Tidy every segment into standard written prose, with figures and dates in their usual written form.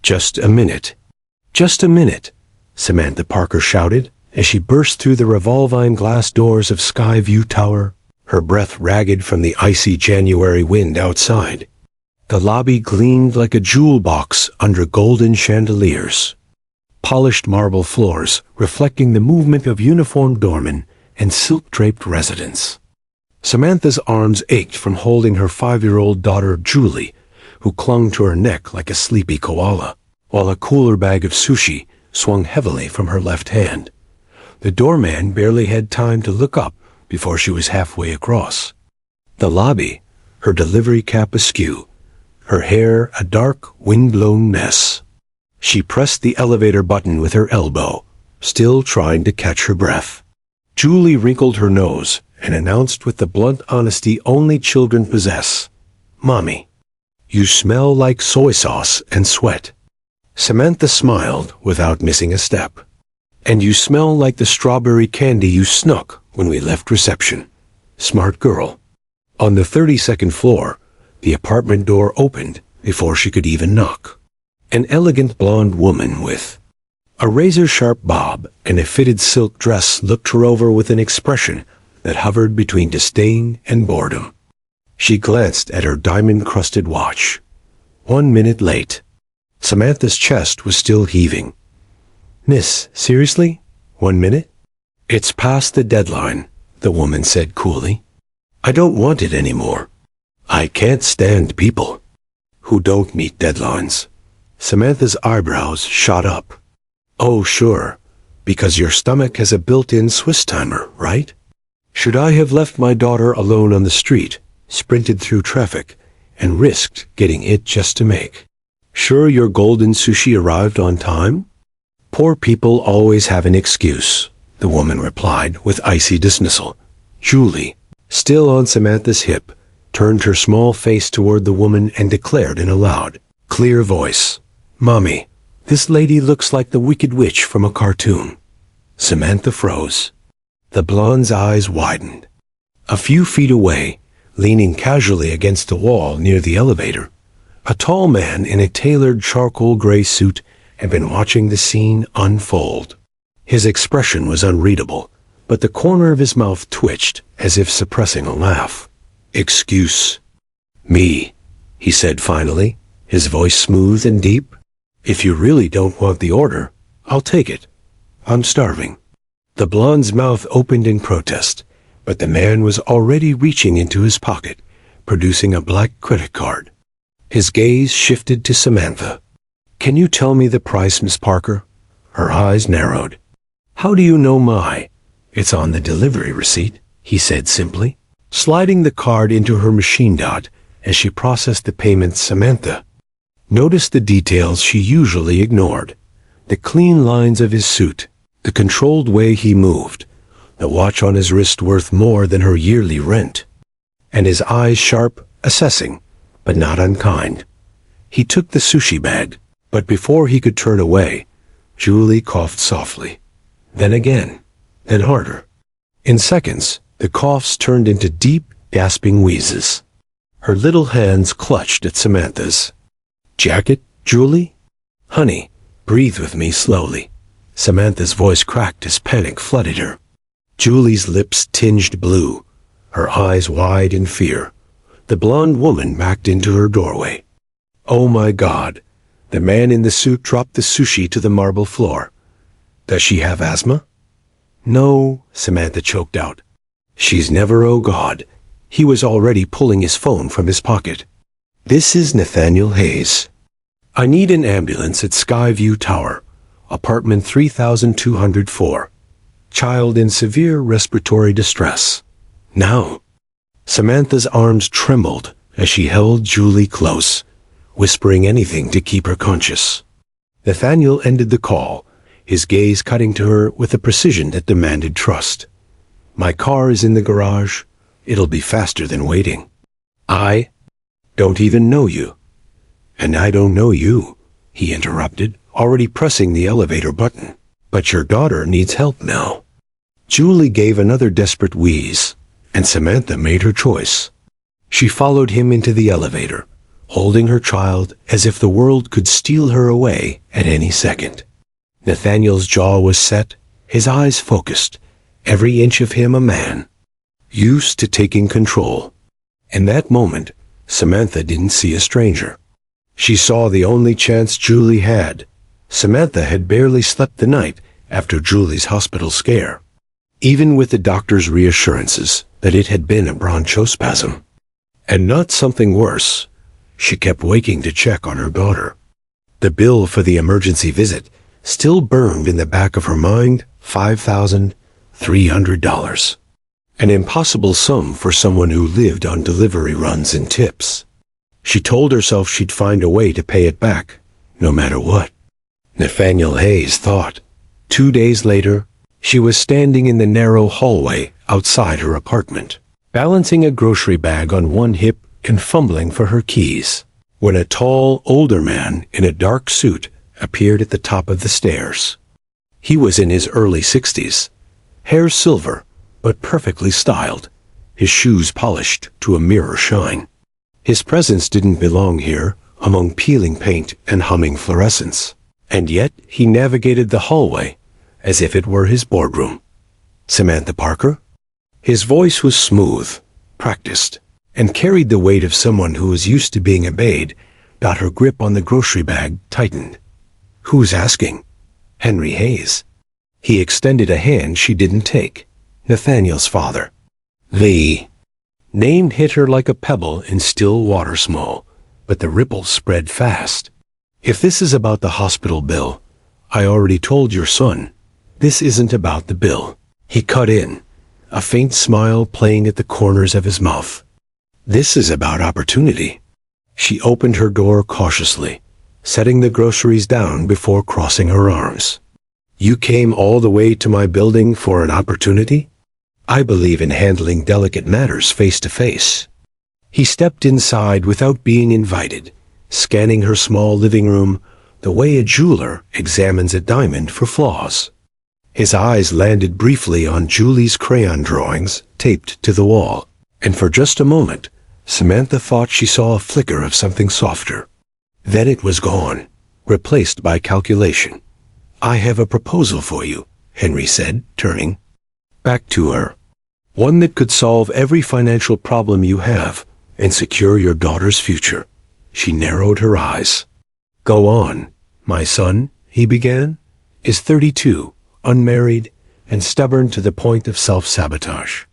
Just a minute. Just a minute, Samantha Parker shouted as she burst through the revolving glass doors of Skyview Tower, her breath ragged from the icy January wind outside. The lobby gleamed like a jewel box under golden chandeliers. Polished marble floors reflecting the movement of uniformed doormen and silk-draped residents. Samantha's arms ached from holding her 5-year-old daughter, Julie, who clung to her neck like a sleepy koala, while a cooler bag of sushi swung heavily from her left hand. The doorman barely had time to look up before she was halfway across. The lobby, her delivery cap askew, her hair a dark, wind-blown mess. She pressed the elevator button with her elbow, still trying to catch her breath. Julie wrinkled her nose and announced with the blunt honesty only children possess, "Mommy, you smell like soy sauce and sweat." Samantha smiled without missing a step. "And you smell like the strawberry candy you snuck when we left reception. Smart girl." On the 32nd floor, the apartment door opened before she could even knock. An elegant blonde woman with a razor-sharp bob and a fitted silk dress looked her over with an expression that hovered between disdain and boredom. She glanced at her diamond-crusted watch. 1 minute late. Samantha's chest was still heaving. "Miss, seriously? 1 minute?" "It's past the deadline," the woman said coolly. "I don't want it anymore. I can't stand people who don't meet deadlines." Samantha's eyebrows shot up. "Oh, sure, because your stomach has a built-in Swiss timer, right? Should I have left my daughter alone on the street, sprinted through traffic, and risked getting it just to make sure your golden sushi arrived on time?" "Poor people always have an excuse," the woman replied with icy dismissal. Julie, still on Samantha's hip, turned her small face toward the woman and declared in a loud, clear voice, "Mommy, this lady looks like the Wicked Witch from a cartoon." Samantha froze. The blonde's eyes widened. A few feet away, leaning casually against the wall near the elevator, a tall man in a tailored charcoal gray suit had been watching the scene unfold. His expression was unreadable, but the corner of his mouth twitched as if suppressing a laugh. "Excuse me," he said finally, his voice smooth and deep. "If you really don't want the order, I'll take it. I'm starving." The blonde's mouth opened in protest, but the man was already reaching into his pocket, producing a black credit card. His gaze shifted to Samantha. "Can you tell me the price, Miss Parker?" Her eyes narrowed. "How do you know my? It's on the delivery receipt," he said simply, sliding the card into her machine dot as she processed the payment. Samantha noticed the details she usually ignored. The clean lines of his suit, the controlled way he moved, the watch on his wrist worth more than her yearly rent, and his eyes sharp, assessing, but not unkind. He took the sushi bag, but before he could turn away, Julie coughed softly. Then again, then harder. In seconds, the coughs turned into deep, gasping wheezes. Her little hands clutched at Samantha's jacket. "Julie? Honey, breathe with me slowly." Samantha's voice cracked as panic flooded her. Julie's lips tinged blue, her eyes wide in fear. The blonde woman backed into her doorway. "Oh my God!" The man in the suit dropped the sushi to the marble floor. "Does she have asthma?" "No," Samantha choked out. "She's never, oh God." He was already pulling his phone from his pocket. "This is Nathaniel Hayes. I need an ambulance at Skyview Tower, apartment 3204. Child in severe respiratory distress. Now." Samantha's arms trembled as she held Julie close, whispering anything to keep her conscious. Nathaniel ended the call, his gaze cutting to her with a precision that demanded trust. "My car is in the garage. It'll be faster than waiting. I don't even know you." "And I don't know you," he interrupted, already pressing the elevator button. "But your daughter needs help now." Julie gave another desperate wheeze, and Samantha made her choice. She followed him into the elevator, holding her child as if the world could steal her away at any second. Nathaniel's jaw was set, his eyes focused, every inch of him a man, used to taking control. In that moment, Samantha didn't see a stranger. She saw the only chance Julie had. Samantha had barely slept the night after Julie's hospital scare, even with the doctor's reassurances that it had been a bronchospasm, and not something worse. She kept waking to check on her daughter. The bill for the emergency visit still burned in the back of her mind, $5,300. An impossible sum for someone who lived on delivery runs and tips. She told herself she'd find a way to pay it back, no matter what. Nathaniel Hayes thought. 2 days later, she was standing in the narrow hallway outside her apartment, balancing a grocery bag on one hip and fumbling for her keys, when a tall, older man in a dark suit appeared at the top of the stairs. He was in his early 60s, hair silver, but perfectly styled, his shoes polished to a mirror shine. His presence didn't belong here, among peeling paint and humming fluorescents, and yet he navigated the hallway as if it were his boardroom. Samantha Parker? His voice was smooth, practiced, and carried the weight of someone who was used to being obeyed. Her grip on the grocery bag tightened. Who's asking? Henry Hayes. He extended a hand she didn't take. Nathaniel's father. The name hit her like a pebble in still water small, but the ripples spread fast. If this is about the hospital bill, I already told your son. This isn't about the bill. He cut in, a faint smile playing at the corners of his mouth. This is about opportunity. She opened her door cautiously, setting the groceries down before crossing her arms. You came all the way to my building for an opportunity? I believe in handling delicate matters face to face. He stepped inside without being invited, scanning her small living room the way a jeweler examines a diamond for flaws. His eyes landed briefly on Julie's crayon drawings taped to the wall, and for just a moment, Samantha thought she saw a flicker of something softer. Then it was gone, replaced by calculation. I have a proposal for you, Henry said, turning back to her. One that could solve every financial problem you have and secure your daughter's future. She narrowed her eyes. Go on. My son, he began, is 32, unmarried, and stubborn to the point of self-sabotage.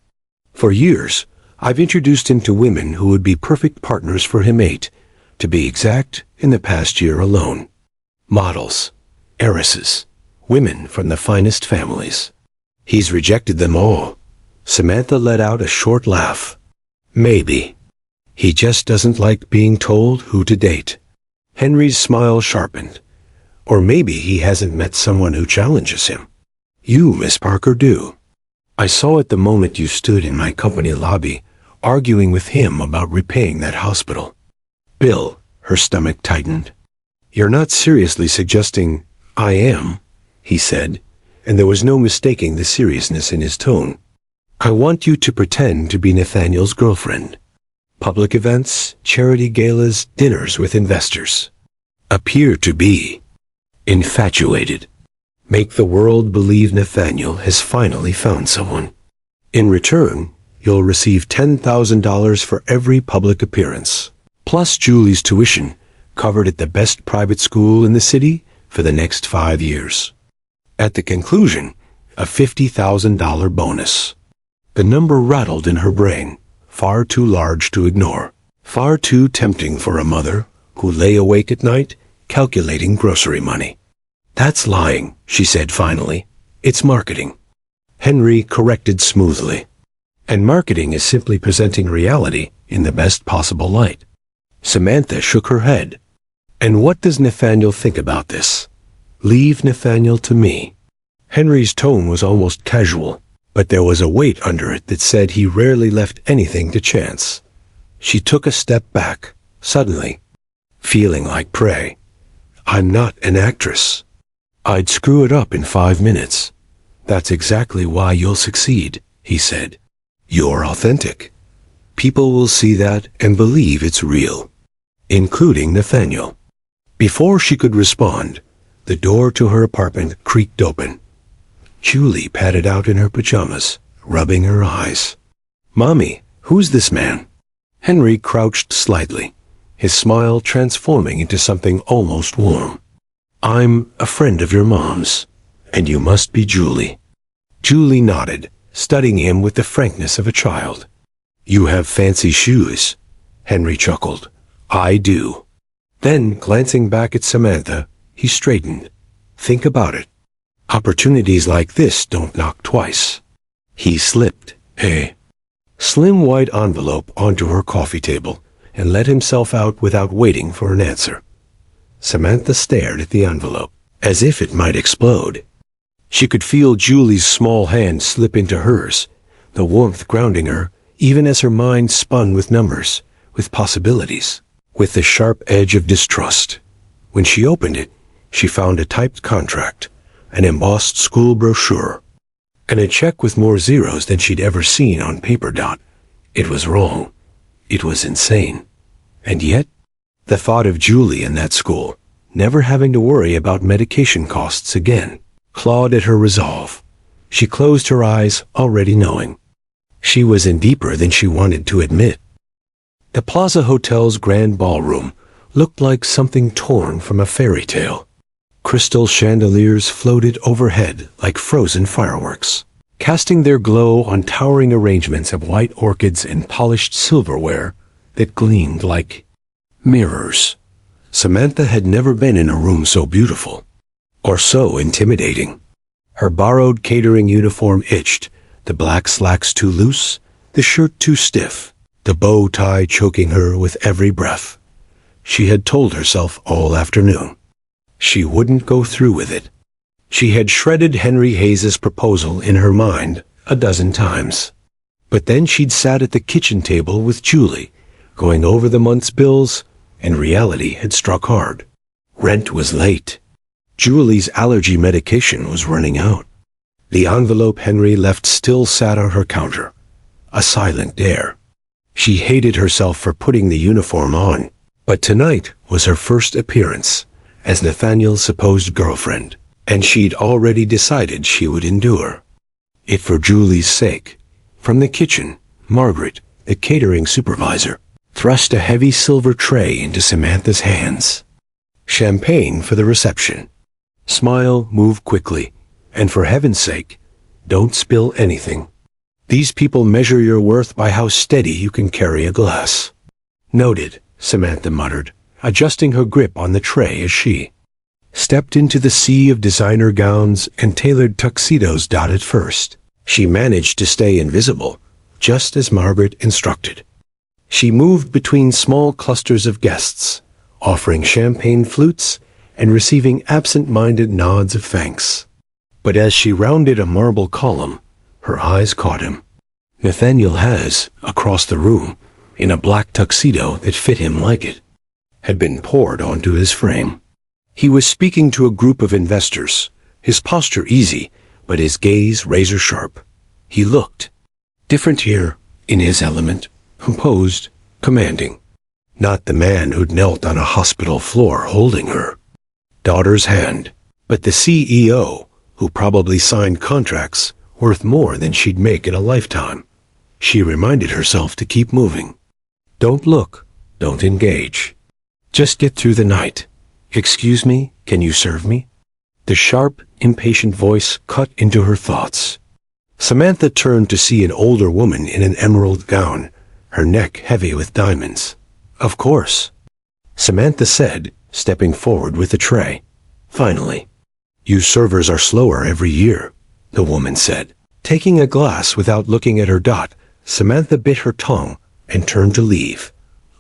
For years, I've introduced him to women who would be perfect partners for him, 8, to be exact, in the past year alone. Models, heiresses, women from the finest families. He's rejected them all. Samantha let out a short laugh. Maybe. He just doesn't like being told who to date. Henry's smile sharpened. Or maybe he hasn't met someone who challenges him. You, Miss Parker, do. I saw it the moment you stood in my company lobby, arguing with him about repaying that hospital. Bill, her stomach tightened. You're not seriously suggesting I am, he said, and there was no mistaking the seriousness in his tone. I want you to pretend to be Nathaniel's girlfriend. Public events, charity galas, dinners with investors. Appear to be infatuated. Make the world believe Nathaniel has finally found someone. In return, you'll receive $10,000 for every public appearance, plus Julie's tuition, covered at the best private school in the city for the next 5 years. At the conclusion, a $50,000 bonus. The number rattled in her brain, far too large to ignore, far too tempting for a mother who lay awake at night calculating grocery money. That's lying, she said finally. It's marketing. Henry corrected smoothly. And marketing is simply presenting reality in the best possible light. Samantha shook her head. And what does Nathaniel think about this? Leave Nathaniel to me. Henry's tone was almost casual, but there was a weight under it that said he rarely left anything to chance. She took a step back, suddenly, feeling like prey. I'm not an actress. I'd screw it up in 5 minutes. That's exactly why you'll succeed, he said. You're authentic. People will see that and believe it's real. including Nathaniel. Before she could respond, the door to her apartment creaked open. Julie padded out in her pajamas, rubbing her eyes. "Mommy, who's this man?" Henry crouched slightly, his smile transforming into something almost warm. "I'm a friend of your mom's, and you must be Julie." Julie nodded, studying him with the frankness of a child. "You have fancy shoes," Henry chuckled. "I do." Then, glancing back at Samantha, he straightened. "Think about it. Opportunities like this don't knock twice." He slipped a slim white envelope onto her coffee table and let himself out without waiting for an answer. Samantha stared at the envelope, as if it might explode. She could feel Julie's small hand slip into hers, the warmth grounding her, even as her mind spun with numbers, with possibilities, with the sharp edge of distrust. When she opened it, she found a typed contract, an embossed school brochure, and a check with more zeros than she'd ever seen on paper. It was wrong. It was insane. And yet, the thought of Julie in that school, never having to worry about medication costs again, clawed at her resolve. She closed her eyes, already knowing. She was in deeper than she wanted to admit. The Plaza Hotel's grand ballroom looked like something torn from a fairy tale. Crystal chandeliers floated overhead like frozen fireworks, casting their glow on towering arrangements of white orchids and polished silverware that gleamed like mirrors. Samantha had never been in a room so beautiful, or so intimidating. Her borrowed catering uniform itched, the black slacks too loose, the shirt too stiff, the bow tie choking her with every breath. She had told herself all afternoon she wouldn't go through with it. She had shredded Henry Hayes's proposal in her mind a dozen times. But then she'd sat at the kitchen table with Julie, going over the month's bills, and reality had struck hard. Rent was late. Julie's allergy medication was running out. The envelope Henry left still sat on her counter, a silent dare. She hated herself for putting the uniform on, but tonight was her first appearance as Nathaniel's supposed girlfriend, and she'd already decided she would endure it for Julie's sake. From the kitchen, Margaret, the catering supervisor, thrust a heavy silver tray into Samantha's hands. "Champagne for the reception. Smile, move quickly, and for heaven's sake, don't spill anything. These people measure your worth by how steady you can carry a glass." "Noted," Samantha muttered, adjusting her grip on the tray as she stepped into the sea of designer gowns and tailored tuxedos. At first, she managed to stay invisible, just as Margaret instructed. She moved between small clusters of guests, offering champagne flutes and receiving absent-minded nods of thanks. But as she rounded a marble column, her eyes caught him. Nathaniel Hayes, across the room, in a black tuxedo that fit him like it, had been poured onto his frame. He was speaking to a group of investors, his posture easy, but his gaze razor-sharp. He looked different here, in his element, composed, commanding. Not the man who'd knelt on a hospital floor holding her daughter's hand, but the CEO, who probably signed contracts worth more than she'd make in a lifetime. She reminded herself to keep moving. Don't look, don't engage. Just get through the night. "Excuse me, can you serve me?" The sharp, impatient voice cut into her thoughts. Samantha turned to see an older woman in an emerald gown, her neck heavy with diamonds. "Of course," Samantha said, stepping forward with the tray. "Finally." "You servers are slower every year," the woman said. Taking a glass without looking at her dot, Samantha bit her tongue and turned to leave,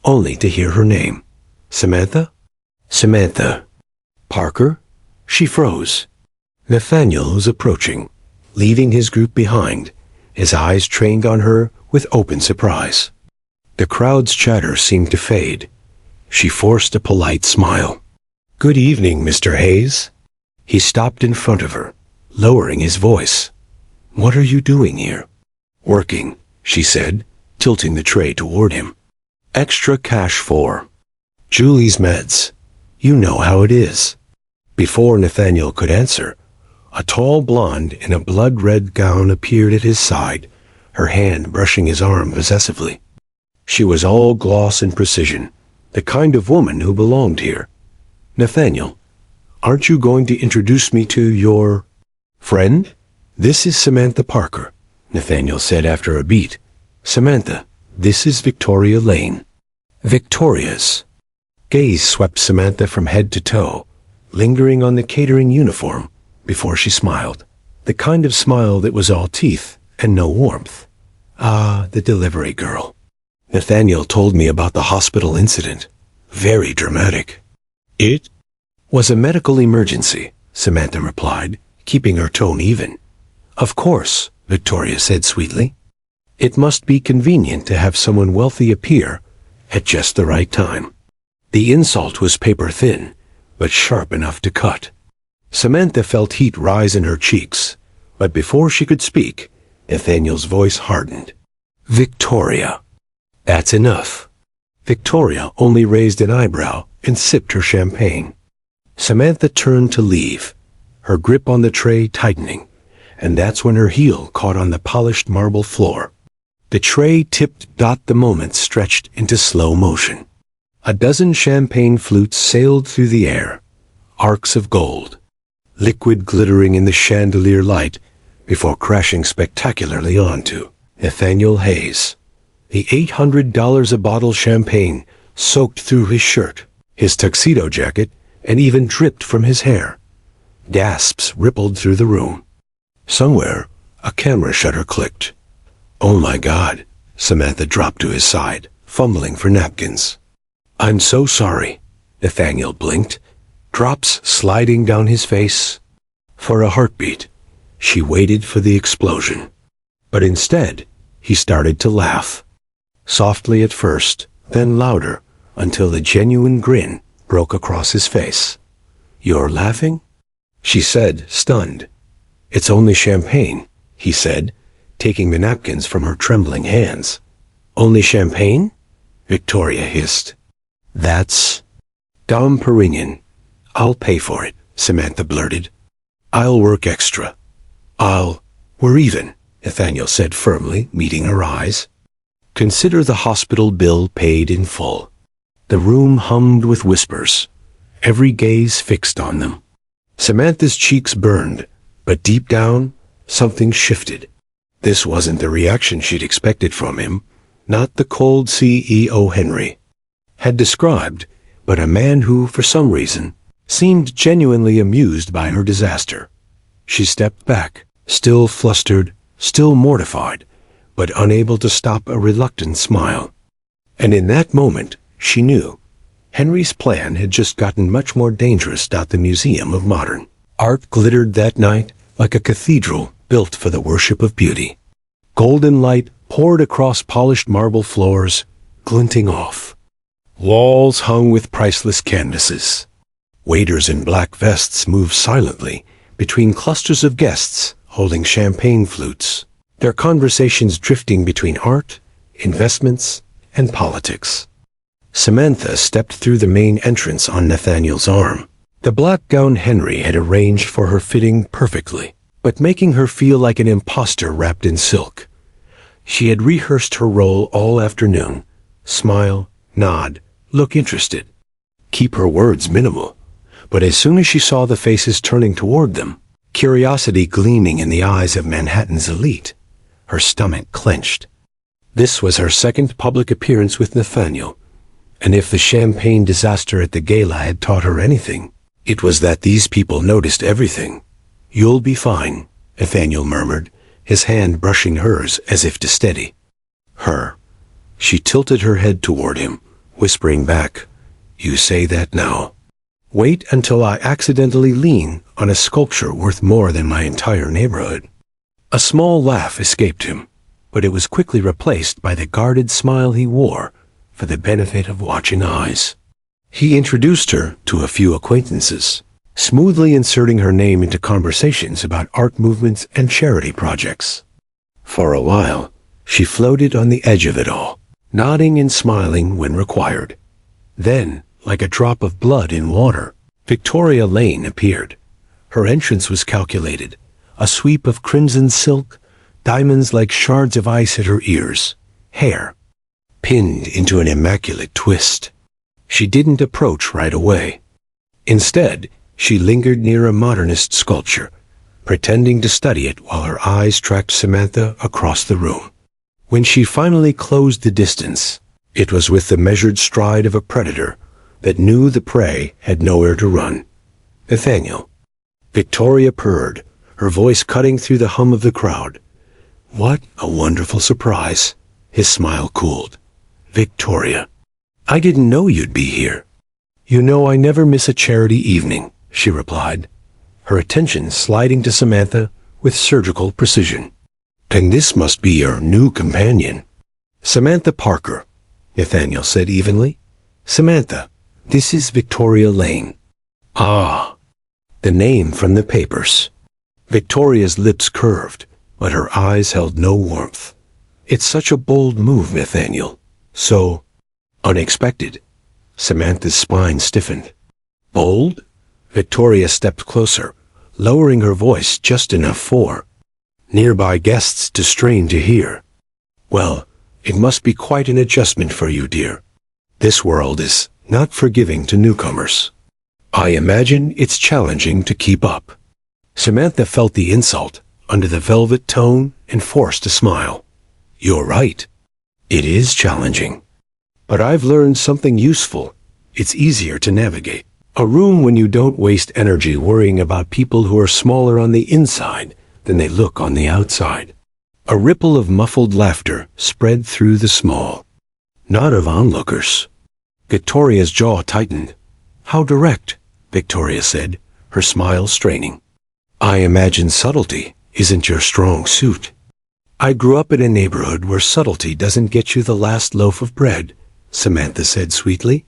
only to hear her name. "Samantha? Samantha. Parker?" She froze. Nathaniel was approaching, leaving his group behind, his eyes trained on her with open surprise. The crowd's chatter seemed to fade. She forced a polite smile. "Good evening, Mr. Hayes." He stopped in front of her, lowering his voice. "What are you doing here?" "Working," she said, tilting the tray toward him. "Extra cash for..." Julie's meds. You know how it is. Before Nathaniel could answer, a tall blonde in a blood-red gown appeared at his side, her hand brushing his arm possessively. She was all gloss and precision, the kind of woman who belonged here. Nathaniel, aren't you going to introduce me to your friend? This is Samantha Parker, Nathaniel said after a beat. Samantha, this is Victoria Lane. Victoria's gaze swept Samantha from head to toe, lingering on the catering uniform before she smiled. The kind of smile that was all teeth and no warmth. Ah, the delivery girl. Nathaniel told me about the hospital incident. Very dramatic. It was a medical emergency, Samantha replied, keeping her tone even. Of course, Victoria said sweetly. It must be convenient to have someone wealthy appear at just the right time. The insult was paper-thin, but sharp enough to cut. Samantha felt heat rise in her cheeks, but before she could speak, Nathaniel's voice hardened. Victoria. That's enough. Victoria only raised an eyebrow and sipped her champagne. Samantha turned to leave, her grip on the tray tightening, and that's when her heel caught on the polished marble floor. The tray tipped. The moment stretched into slow motion. A dozen champagne flutes sailed through the air, arcs of gold, liquid glittering in the chandelier light before crashing spectacularly onto Nathaniel Hayes. The $800 a bottle champagne soaked through his shirt, his tuxedo jacket, and even dripped from his hair. Gasps rippled through the room. Somewhere, a camera shutter clicked. Oh my God, Samantha dropped to his side, fumbling for napkins. I'm so sorry, Nathaniel blinked, drops sliding down his face. For a heartbeat, she waited for the explosion. But instead, he started to laugh. Softly at first, then louder, until a genuine grin broke across his face. You're laughing? She said, stunned. It's only champagne, he said, taking the napkins from her trembling hands. Only champagne? Victoria hissed. That's Dom Perignon. I'll pay for it, Samantha blurted. I'll work extra. We're even, Nathaniel said firmly, meeting her eyes. Consider the hospital bill paid in full. The room hummed with whispers, every gaze fixed on them. Samantha's cheeks burned, but deep down, something shifted. This wasn't the reaction she'd expected from him, not the cold CEO Henry had described, but a man who, for some reason, seemed genuinely amused by her disaster. She stepped back, still flustered, still mortified, but unable to stop a reluctant smile. And in that moment, she knew Henry's plan had just gotten much more dangerous. The Museum of Modern Art glittered that night like a cathedral built for the worship of beauty. Golden light poured across polished marble floors, glinting off. Walls hung with priceless canvases. Waiters in black vests moved silently between clusters of guests holding champagne flutes, their conversations drifting between art, investments, and politics. Samantha stepped through the main entrance on Nathaniel's arm. The black gown Henry had arranged for her fitting perfectly, but making her feel like an imposter wrapped in silk. She had rehearsed her role all afternoon. Smile, nod, look interested. Keep her words minimal. But as soon as she saw the faces turning toward them, curiosity gleaming in the eyes of Manhattan's elite, her stomach clenched. This was her second public appearance with Nathaniel, and if the champagne disaster at the gala had taught her anything, it was that these people noticed everything. You'll be fine, Nathaniel murmured, his hand brushing hers as if to steady her. She tilted her head toward him, whispering back, You say that now. Wait until I accidentally lean on a sculpture worth more than my entire neighborhood. A small laugh escaped him, but it was quickly replaced by the guarded smile he wore for the benefit of watching eyes. He introduced her to a few acquaintances, smoothly inserting her name into conversations about art movements and charity projects. For a while, she floated on the edge of it all, nodding and smiling when required. Then, like a drop of blood in water. Victoria Lane appeared. Her entrance was calculated, a sweep of crimson silk, diamonds like shards of ice at her ears, hair pinned into an immaculate twist. She didn't approach right away. Instead, she lingered near a modernist sculpture, pretending to study it while her eyes tracked Samantha across the room. When she finally closed the distance, it was with the measured stride of a predator that knew the prey had nowhere to run. Nathaniel. Victoria purred, her voice cutting through the hum of the crowd. What a wonderful surprise. His smile cooled. Victoria. I didn't know you'd be here. You know I never miss a charity evening, she replied, her attention sliding to Samantha with surgical precision. And this must be your new companion. Samantha Parker, Nathaniel said evenly. Samantha, this is Victoria Lane. Ah, the name from the papers. Victoria's lips curved, but her eyes held no warmth. It's such a bold move, Nathaniel. So unexpected. Samantha's spine stiffened. Bold? Victoria stepped closer, lowering her voice just enough for nearby guests to strain to hear. Well, it must be quite an adjustment for you, dear. This world is not forgiving to newcomers. I imagine it's challenging to keep up. Samantha felt the insult under the velvet tone and forced a smile. You're right. It is challenging. But I've learned something useful. It's easier to navigate. A room when you don't waste energy worrying about people who are smaller on the inside than they look on the outside. A ripple of muffled laughter spread through the small knot of onlookers. Victoria's jaw tightened. How direct, Victoria said, her smile straining. I imagine subtlety isn't your strong suit. I grew up in a neighborhood where subtlety doesn't get you the last loaf of bread, Samantha said sweetly.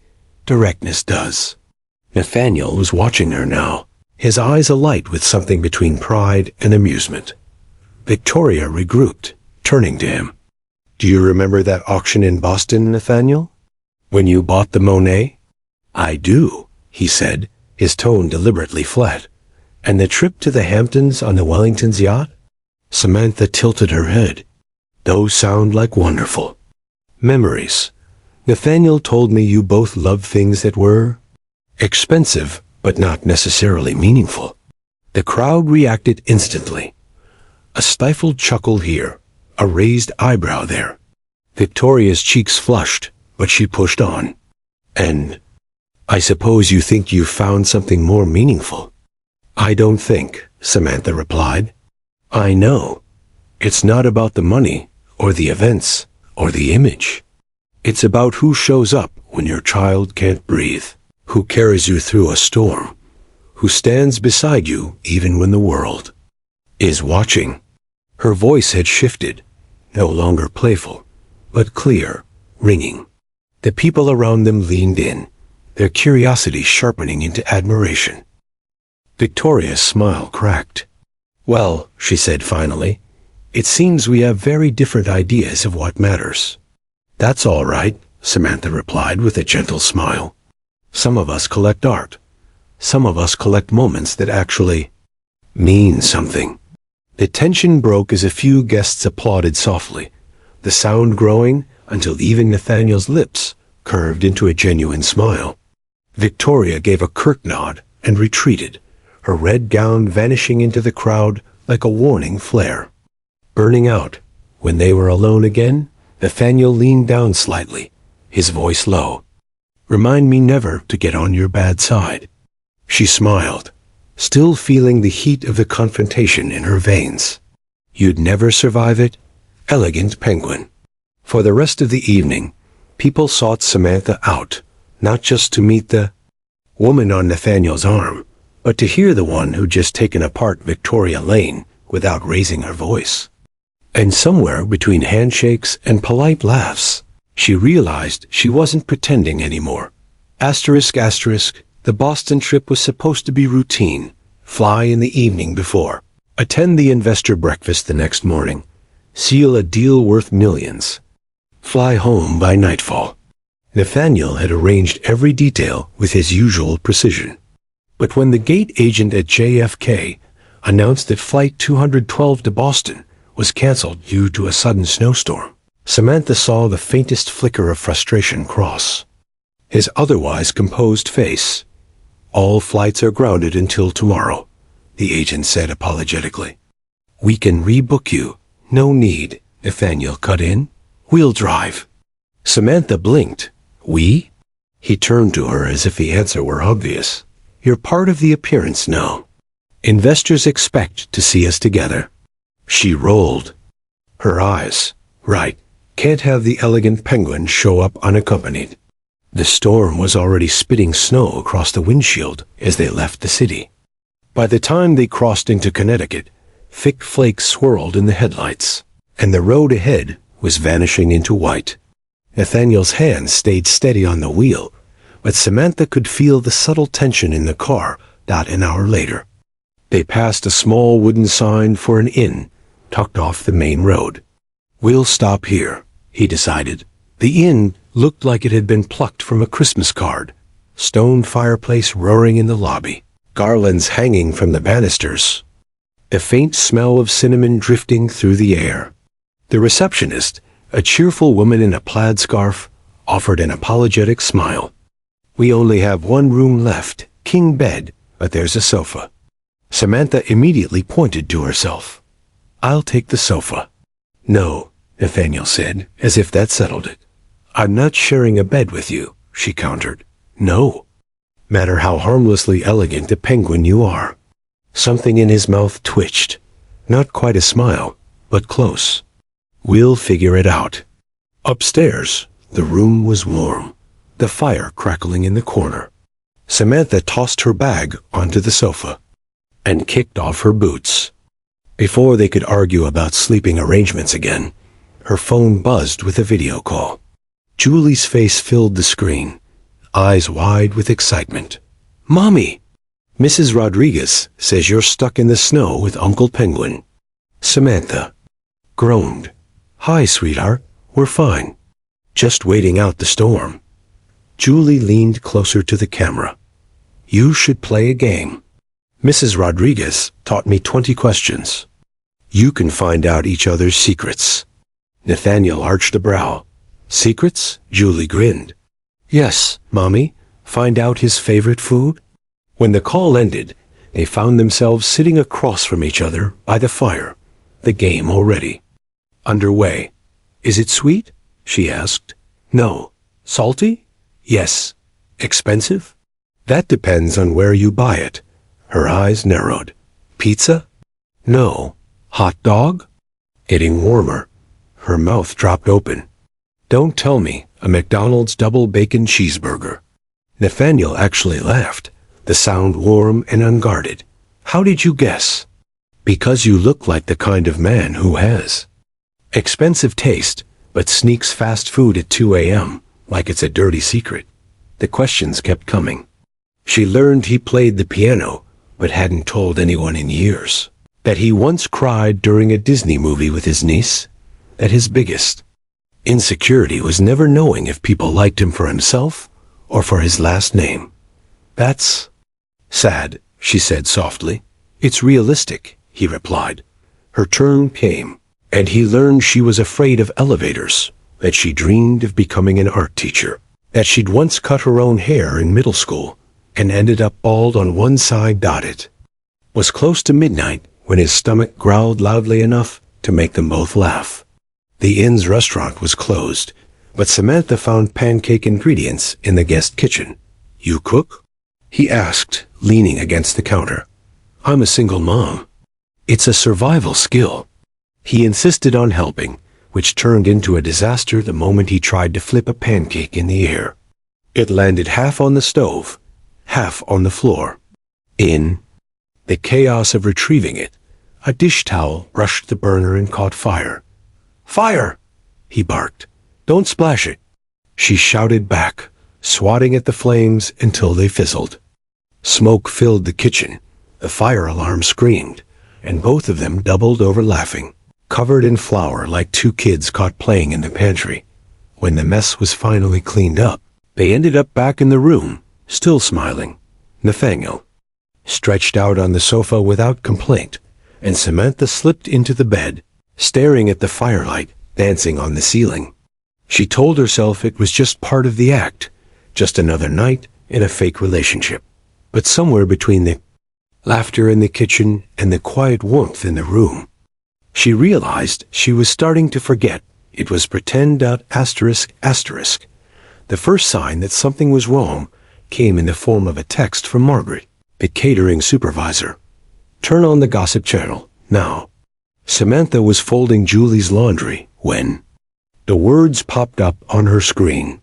Directness does. Nathaniel was watching her now, his eyes alight with something between pride and amusement. Victoria regrouped, turning to him. Do you remember that auction in Boston, Nathaniel? When you bought the Monet? I do, he said, his tone deliberately flat. And the trip to the Hamptons on the Wellington's yacht? Samantha tilted her head. Those sound like wonderful memories. Nathaniel told me you both loved things that were expensive, but not necessarily meaningful. The crowd reacted instantly. A stifled chuckle here, a raised eyebrow there. Victoria's cheeks flushed, but she pushed on. And I suppose you think you've found something more meaningful. I don't think, Samantha replied. I know. It's not about the money, or the events, or the image. It's about who shows up when your child can't breathe, who carries you through a storm, who stands beside you even when the world is watching. Her voice had shifted, no longer playful, but clear, ringing. The people around them leaned in, their curiosity sharpening into admiration. Victoria's smile cracked. Well, she said finally, it seems we have very different ideas of what matters. That's all right, Samantha replied with a gentle smile. Some of us collect art. Some of us collect moments that actually mean something. The tension broke as a few guests applauded softly, the sound growing until even Nathaniel's lips curved into a genuine smile. Victoria gave a curt nod and retreated, her red gown vanishing into the crowd like a warning flare. Burning out, when they were alone again, Nathaniel leaned down slightly, his voice low. Remind me never to get on your bad side. She smiled, still feeling the heat of the confrontation in her veins. You'd never survive it, elegant penguin. For the rest of the evening, people sought Samantha out, not just to meet the woman on Nathaniel's arm, but to hear the one who'd just taken apart Victoria Lane without raising her voice. And somewhere between handshakes and polite laughs, she realized she wasn't pretending anymore. Asterisk, the Boston trip was supposed to be routine. Fly in the evening before, attend the investor breakfast the next morning, seal a deal worth millions, fly home by nightfall. Nathaniel had arranged every detail with his usual precision. But when the gate agent at JFK announced that Flight 212 to Boston was canceled due to a sudden snowstorm, Samantha saw the faintest flicker of frustration cross his otherwise composed face. "All flights are grounded until tomorrow," the agent said apologetically. "We can rebook you." "No need," Nathaniel cut in. "We'll drive." Samantha blinked. "We?" He turned to her as if the answer were obvious. "You're part of the appearance now. Investors expect to see us together." She rolled her eyes. "Right. Can't have the elegant penguin show up unaccompanied." The storm was already spitting snow across the windshield as they left the city. By the time they crossed into Connecticut, thick flakes swirled in the headlights, and the road ahead was vanishing into white. Nathaniel's hands stayed steady on the wheel, but Samantha could feel the subtle tension in the car not an hour later. They passed a small wooden sign for an inn tucked off the main road. "We'll stop here," he decided. The inn looked like it had been plucked from a Christmas card. Stone fireplace roaring in the lobby, garlands hanging from the banisters, a faint smell of cinnamon drifting through the air. The receptionist, a cheerful woman in a plaid scarf, offered an apologetic smile. "We only have one room left, king bed, but there's a sofa." Samantha immediately pointed to herself. "I'll take the sofa." "No," Nathaniel said, as if that settled it. "I'm not sharing a bed with you," she countered. "No matter how harmlessly elegant a penguin you are." Something in his mouth twitched. Not quite a smile, but close. "We'll figure it out." Upstairs, the room was warm, the fire crackling in the corner. Samantha tossed her bag onto the sofa and kicked off her boots. Before they could argue about sleeping arrangements again, her phone buzzed with a video call. Julie's face filled the screen, eyes wide with excitement. "Mommy! Mrs. Rodriguez says you're stuck in the snow with Uncle Penguin." Samantha groaned. "Hi, sweetheart. We're fine. Just waiting out the storm." Julie leaned closer to the camera. "You should play a game. Mrs. Rodriguez taught me 20 questions. You can find out each other's secrets." Nathaniel arched a brow. "Secrets?" Julie grinned. "Yes, Mommy. Find out his favorite food?" When the call ended, they found themselves sitting across from each other by the fire, the game already underway. "Is it sweet?" she asked. "No." "Salty?" "Yes." "Expensive?" "That depends on where you buy it." Her eyes narrowed. "Pizza?" "No." "Hot dog?" Getting warmer. Her mouth dropped open. "Don't tell me a McDonald's double bacon cheeseburger." Nathaniel actually laughed, the sound warm and unguarded. "How did you guess?" "Because you look like the kind of man who has. Expensive taste, but sneaks fast food at 2 a.m. like it's a dirty secret." The questions kept coming. She learned he played the piano, but hadn't told anyone in years. That he once cried during a Disney movie with his niece. That his biggest insecurity was never knowing if people liked him for himself or for his last name. "That's sad," she said softly. "It's realistic," he replied. Her turn came, and he learned she was afraid of elevators, that she dreamed of becoming an art teacher, that she'd once cut her own hair in middle school and ended up bald on one side. It was close to midnight when his stomach growled loudly enough to make them both laugh. The inn's restaurant was closed, but Samantha found pancake ingredients in the guest kitchen. "You cook?" he asked, leaning against the counter. "I'm a single mom." "It's a survival skill." He insisted on helping, which turned into a disaster the moment he tried to flip a pancake in the air. It landed half on the stove, half on the floor. In the chaos of retrieving it, a dish towel brushed the burner and caught fire. "Fire!" he barked. "Don't splash it." She shouted back, swatting at the flames until they fizzled. Smoke filled the kitchen. The fire alarm screamed, and both of them doubled over laughing, covered in flour like two kids caught playing in the pantry. When the mess was finally cleaned up, They ended up back in the room, still smiling. Nathaniel stretched out on the sofa without complaint, and Samantha slipped into the bed, staring at the firelight dancing on the ceiling. She told herself it was just part of the act, just another night in a fake relationship. But somewhere between the laughter in the kitchen and the quiet warmth in the room, she realized she was starting to forget it was pretend. ****. The first sign that something was wrong came in the form of a text from Margaret, the catering supervisor. "Turn on the gossip channel, now." Samantha was folding Julie's laundry when the words popped up on her screen.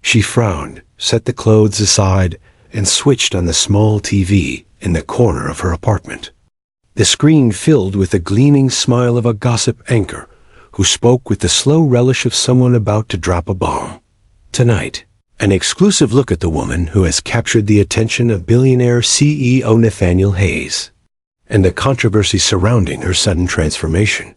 She frowned, set the clothes aside, and switched on the small TV in the corner of her apartment. The screen filled with the gleaming smile of a gossip anchor who spoke with the slow relish of someone about to drop a bomb. Tonight, an exclusive look at the woman who has captured the attention of billionaire CEO Nathaniel Hayes, and the controversy surrounding her sudden transformation.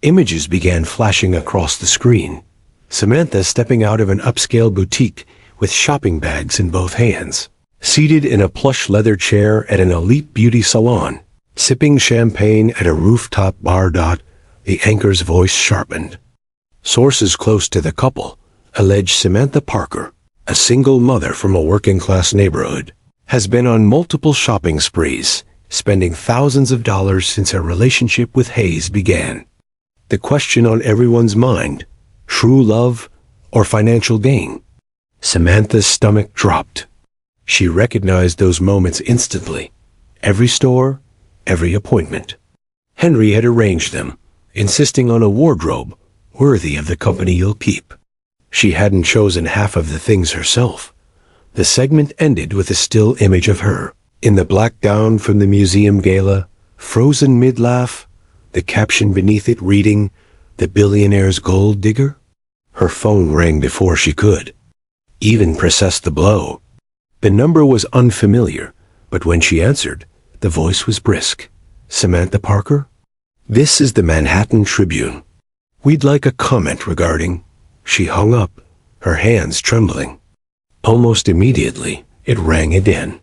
Images began flashing across the screen. Samantha stepping out of an upscale boutique with shopping bags in both hands, seated in a plush leather chair at an elite beauty salon, sipping champagne at a rooftop bar. The anchor's voice sharpened. Sources close to the couple allege Samantha Parker, a single mother from a working-class neighborhood, has been on multiple shopping sprees, spending thousands of dollars since her relationship with Hayes began. The question on everyone's mind: true love or financial gain? Samantha's stomach dropped. She recognized those moments instantly. Every store, every appointment. Henry had arranged them, insisting on a wardrobe worthy of the company you'll keep. She hadn't chosen half of the things herself. The segment ended with a still image of her, in the black gown from the museum gala, frozen mid-laugh, the caption beneath it reading, "The Billionaire's Gold Digger." Her phone rang before she could even process the blow. The number was unfamiliar, but when she answered, the voice was brisk. "Samantha Parker? This is the Manhattan Tribune. We'd like a comment regarding..." She hung up, her hands trembling. Almost immediately, it rang again.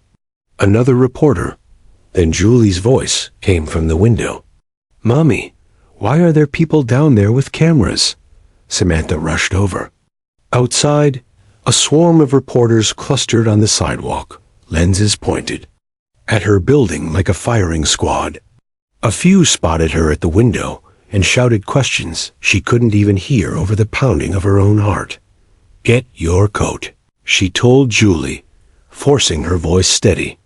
Another reporter. Then Julie's voice came from the window. "Mommy, why are there people down there with cameras?" Samantha rushed over. Outside, a swarm of reporters clustered on the sidewalk, lenses pointed at her building like a firing squad. A few spotted her at the window and shouted questions she couldn't even hear over the pounding of her own heart. "Get your coat," she told Julie, forcing her voice steady.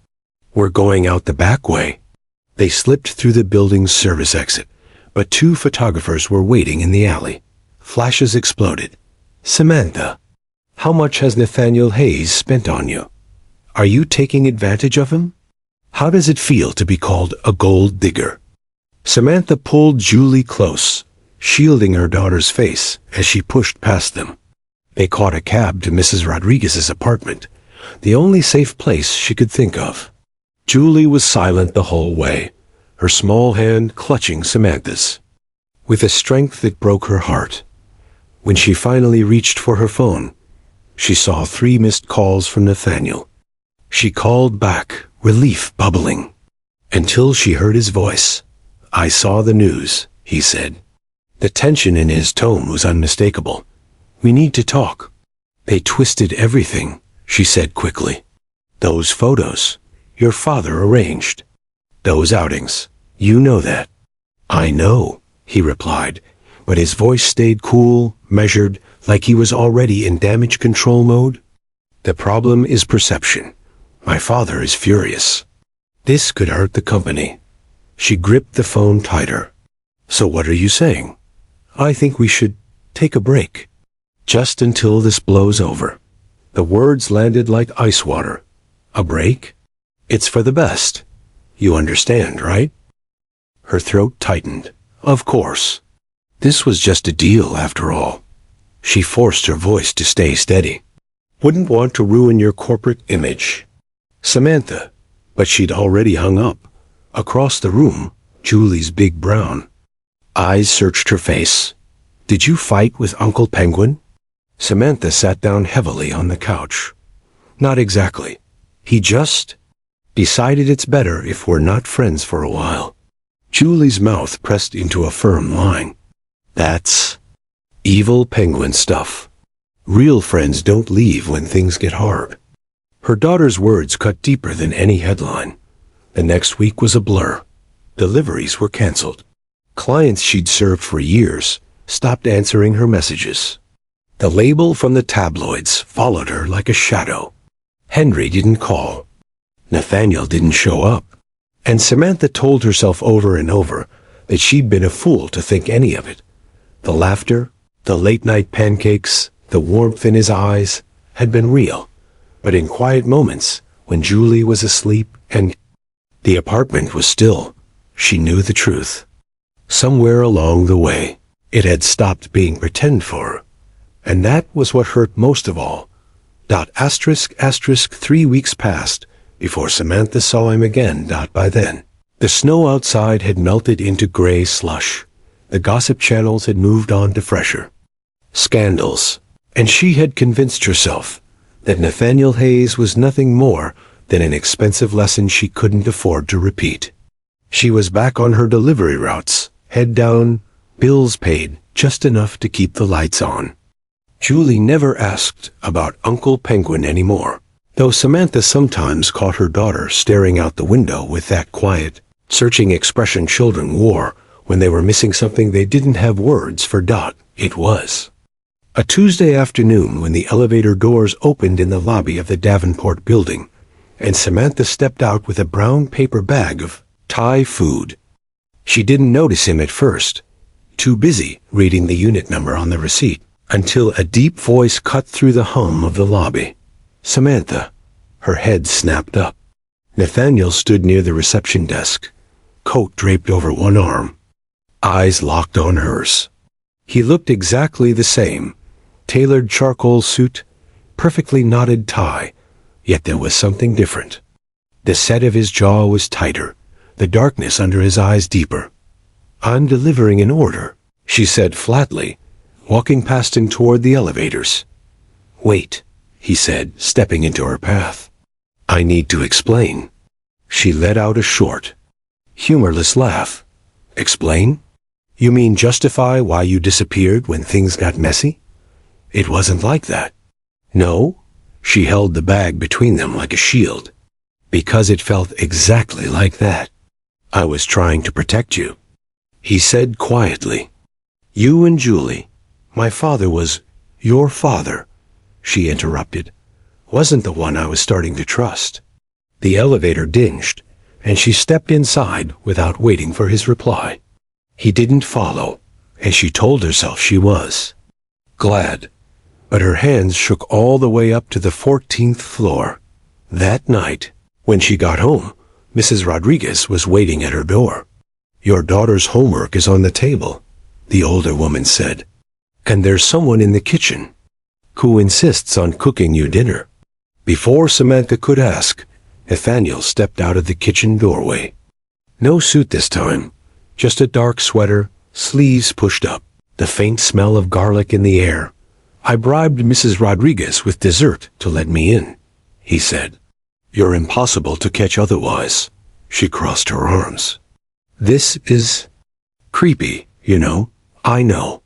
"We're going out the back way." They slipped through the building's service exit, but two photographers were waiting in the alley. Flashes exploded. "Samantha, how much has Nathaniel Hayes spent on you? Are you taking advantage of him? How does it feel to be called a gold digger?" Samantha pulled Julie close, shielding her daughter's face as she pushed past them. They caught a cab to Mrs. Rodriguez's apartment, the only safe place she could think of. Julie was silent the whole way, her small hand clutching Samantha's, with a strength that broke her heart. When she finally reached for her phone, she saw 3 missed calls from Nathaniel. She called back, relief bubbling, until she heard his voice. "I saw the news," he said. The tension in his tone was unmistakable. "We need to talk." "They twisted everything," she said quickly. "Those photos, your father arranged. Those outings, you know that." "I know," he replied, but his voice stayed cool, measured, like he was already in damage control mode. "The problem is perception. My father is furious. This could hurt the company." She gripped the phone tighter. "So what are you saying?" "I think we should take a break. Just until this blows over." The words landed like ice water. "A break? It's for the best. You understand, right?" Her throat tightened. "Of course. This was just a deal after all." She forced her voice to stay steady. "Wouldn't want to ruin your corporate image." "Samantha," but she'd already hung up. Across the room, Julie's big brown eyes searched her face. "Did you fight with Uncle Penguin?" Samantha sat down heavily on the couch. Not exactly. He just decided it's better if we're not friends for a while. Julie's mouth pressed into a firm line. That's evil penguin stuff. Real friends don't leave when things get hard. Her daughter's words cut deeper than any headline. The next week was a blur. Deliveries were canceled. Clients she'd served for years stopped answering her messages. The label from the tabloids followed her like a shadow. Henry didn't call. Nathaniel didn't show up. And Samantha told herself over and over that she'd been a fool to think any of it. The laughter, the late-night pancakes, the warmth in his eyes had been real. But in quiet moments, when Julie was asleep and the apartment was still, she knew the truth. Somewhere along the way, it had stopped being pretend for her. And that was what hurt most of all. **** 3 weeks passed before Samantha saw him again. By then, the snow outside had melted into gray slush. The gossip channels had moved on to fresher scandals, and she had convinced herself that Nathaniel Hayes was nothing more than an expensive lesson she couldn't afford to repeat. She was back on her delivery routes, head down, bills paid, just enough to keep the lights on. Julie never asked about Uncle Penguin anymore, though Samantha sometimes caught her daughter staring out the window with that quiet, searching expression children wore when they were missing something they didn't have words for. It was a Tuesday afternoon when the elevator doors opened in the lobby of the Davenport building, and Samantha stepped out with a brown paper bag of Thai food. She didn't notice him at first, too busy reading the unit number on the receipt, until a deep voice cut through the hum of the lobby. Samantha. Her head snapped up. Nathaniel stood near the reception desk, coat draped over one arm, eyes locked on hers. He looked exactly the same, tailored charcoal suit, perfectly knotted tie, yet there was something different. The set of his jaw was tighter, the darkness under his eyes deeper. "I'm delivering an order," she said flatly, walking past him toward the elevators. "Wait," he said, stepping into her path. "I need to explain." She let out a short, humorless laugh. "Explain? You mean justify why you disappeared when things got messy?" It wasn't like that. No, she held the bag between them like a shield, because it felt exactly like that. "I was trying to protect you," he said quietly. "You and Julie. My father was your father," she interrupted. "Wasn't the one I was starting to trust." The elevator dinged, and she stepped inside without waiting for his reply. He didn't follow, and she told herself she was glad. But her hands shook all the way up to the 14th floor. That night, when she got home, Mrs. Rodriguez was waiting at her door. "Your daughter's homework is on the table," the older woman said. "And there's someone in the kitchen who insists on cooking you dinner." Before Samantha could ask, Nathaniel stepped out of the kitchen doorway. No suit this time, just a dark sweater, sleeves pushed up, the faint smell of garlic in the air. "I bribed Mrs. Rodriguez with dessert to let me in," he said. "You're impossible to catch otherwise." She crossed her arms. "This is creepy, you know. I know.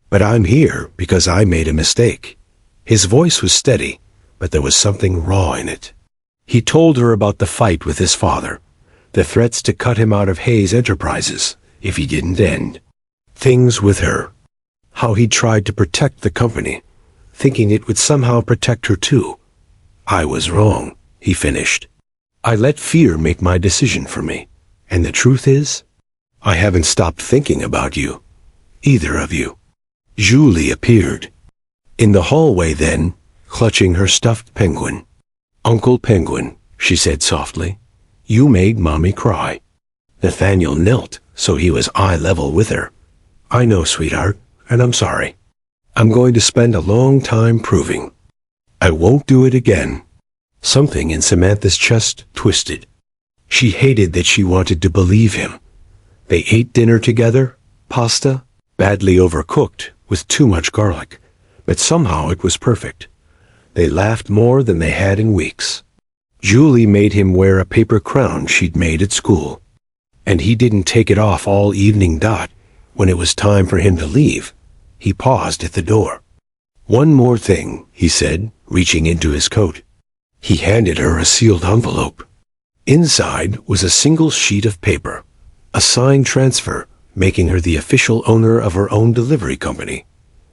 But I'm here because I made a mistake." His voice was steady, but there was something raw in it. He told her about the fight with his father, the threats to cut him out of Hayes Enterprises if he didn't end things with her, how he tried to protect the company, thinking it would somehow protect her too. "I was wrong," he finished. "I let fear make my decision for me, and the truth is, I haven't stopped thinking about you, either of you." Julie appeared in the hallway then, clutching her stuffed penguin. "Uncle Penguin," she said softly, "you made Mommy cry." Nathaniel knelt so he was eye level with her. "I know, sweetheart, and I'm sorry. I'm going to spend a long time proving I won't do it again." Something in Samantha's chest twisted. She hated that she wanted to believe him. They ate dinner together, pasta, badly overcooked with too much garlic, But somehow it was perfect. They laughed more than they had in weeks. Julie made him wear a paper crown she'd made at school. And he didn't take it off all evening. When it was time for him to leave, he paused at the door. "One more thing," he said, reaching into his coat. He handed her a sealed envelope. Inside was a single sheet of paper, a signed transfer, making her the official owner of her own delivery company.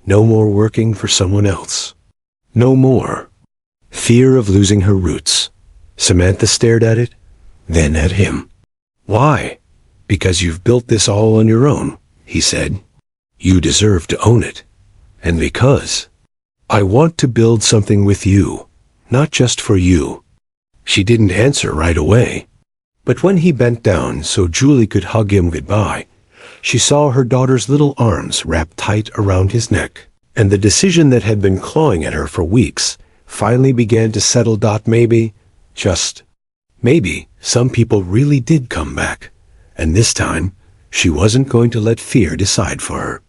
No more working for someone else. No more. Fear of losing her roots. Samantha stared at it, then at him. "Why?" "Because you've built this all on your own," he said. "You deserve to own it. And because I want to build something with you, not just for you." She didn't answer right away. But when he bent down so Julie could hug him goodbye, she saw her daughter's little arms wrapped tight around his neck. And the decision that had been clawing at her for weeks finally began to settle. Maybe, just maybe, some people really did come back. And this time, she wasn't going to let fear decide for her.